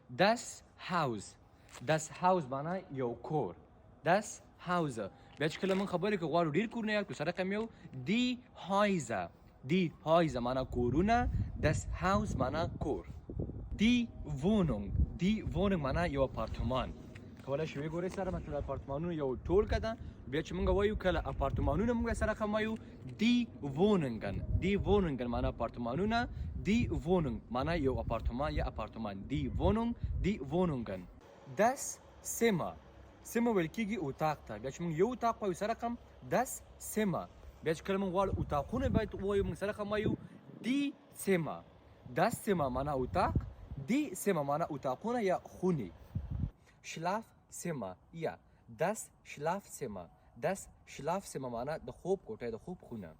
Das Haus. Das Haus معنا یو کور. Das Hause. بیا چې کله موږ خبرې کوو غواړو ډېر کورونه یاد کړو سره رقم یو Die Häuser. Die Häuser معنا کورونه. Das Haus معنا کور. Die Wohnung. Die Wohnung معنا یو اپارتمان. کولای شو وګورئ سره مطلب اپارتمانونه یو ټولګه ده. بیا چې موږ وایو کله اپارتمانونه موږ سره رقم وایو Die Wohnungen. Die Wohnungen معنا اپارتمانونه. Die Wohnung معنا یو اپارتمان یا اپارتمان. Die Wohnung. Die Wohnungen. Das Zimmer. Zimmer ویل کېږي اتاق ته. بیا چې موږ یو اتاق وایو سره رقم Das Zimmer. بیا چې کله موږ غواړو اتاقونه باید وایو موږ سره رقم وایو Die Zimmer. Das Zimmer معنا اتاق. Die Zimmer معنا اتاقونه یا خونې. Schlafzimmer. Ja. Das Schlafzimmer. Das Schlafzimmer معنا د خوب کوټه د خوب خونه.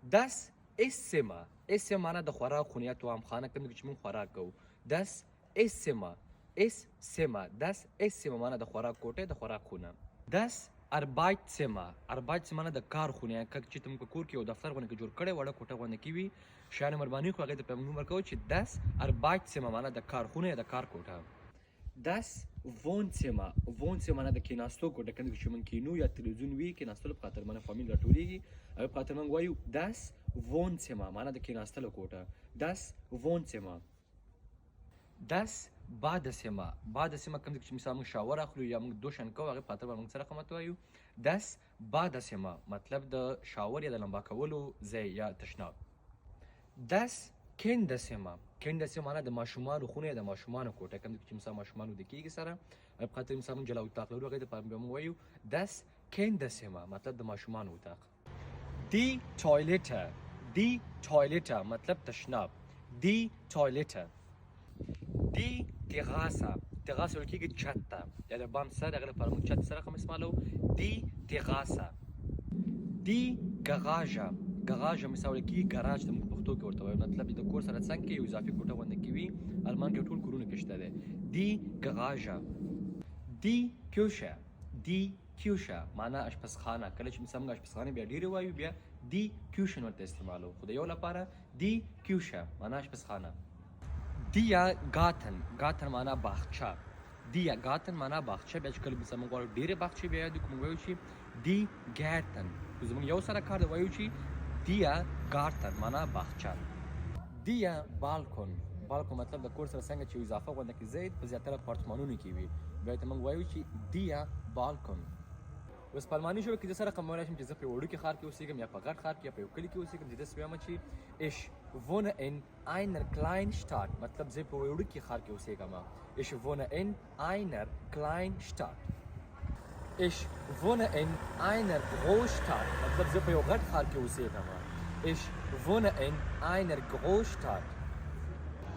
Das Esszimmer. Esszimmer معنا د خوراک خونه یا توام خانه کوم چې موږ خوراک کوو. Das Esszimmer. Esszimmer. Das Esszimmer معنا د خوراک کوټه د خوراک خونه. Das Arbeitszimmer. Arbeitszimmer معنا د کار خونه چې تم په کور کې یو دفتر غونډه کې جوړ کړي وړه کوټه غونډه کې وي شان مربانی خو هغه ته په نوم ورکو چې Das Arbeitszimmer معنا د کار خونه د کار کوټه. Das Wohnzimmer. Wohnzimmer معنا د کیناستو کوټه کې چې موږ کینو یا تلویزیون وی کیناستلو په خاطر باندې فامیل راټولېږي او په خاطر موږ وایو Das Wohnzimmer معنا د کیناستلو کوټه. Das Wohnzimmer. Das Badezimmer. Badezimmer کوم چې مثلا موږ شاور اخلو یا موږ دوشن کوو هغه په خاطر باندې موږ سره قامت وایو Das Badezimmer مطلب د شاور یا د لمبا کولو ځای یا تشناب. Das Kinderzimmer. Kinderzimmer معنا د ماشومانو خونه د ماشومانو کوټه کوم چې مثلا ماشومانو د کېږي سره په خاطر مثلا موږ جلا اتاق لرو هغه ته موږ وایو Das Kinderzimmer مطلب د ماشومانو اتاق. Die Toilette. Die Toilette مطلب تشناب. Die Toilette. Die Terrasse. Terrasse ویل کېږي چت ته یا د بام سر هغه لپاره موږ چت سره هم استعمالوو. Die Terrasse. Die Garage. Garage مثلا ویل کېږي ګراج ته موږ پښتو کې ورته وایو مطلب د کور سره څنګ کې یو اضافي کوټه غونډه کې وي المان کې ټول کورونه کې شته دی. Die Garage. Die Küche. Die Küche معنا اشپزخانه کله چې مثلا موږ اشپزخانه بیا ډېرې وایو بیا Die Küchen ورته استعمالوو خو د یو لپاره Die Küche معنا اشپزخانه. Der Garten. Garten معنا باغچه. Der Garten معنا باغچه بیا چې کله مثلا موږ غواړو ډېرې باغچې بیا یاد کړو موږ وایو چې Die Gärten. زموږ یو سره کار دی وایو چې Der Garten معنا باغچه. Der Balkon. بالکون مطلب د کور سره څنګه چې اضافه غونډه کې زید په زیاتره اپارتمانونو کې وي بیا ته موږ وایو چې Der Balkon. اوس په الماني ژبه کې د سره کوم ویلی شم چې زه په یو وړوکي ښار کې اوسېږم یا په غټ ښار کې یا په یو کلي کې اوسېږم چې داسې وایم چې Ich wohne in einer Kleinstadt مطلب زه په یو وړوکي ښار کې اوسېږم. Ich wohne in einer Kleinstadt. Ich wohne in einer Großstadt مطلب زه په یو غټ ښار کې اوسېږم. Ich wohne in einer Großstadt.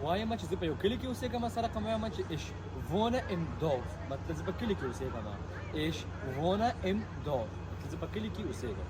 وایم چې زه په یو کلي کې اوسېږم سره کوم وایم چې Ich wohne im Dorf مطلب زه په کلي کې اوسېږم. Ich wohne im Dorf مطلب زه په کلي کې اوسېږم.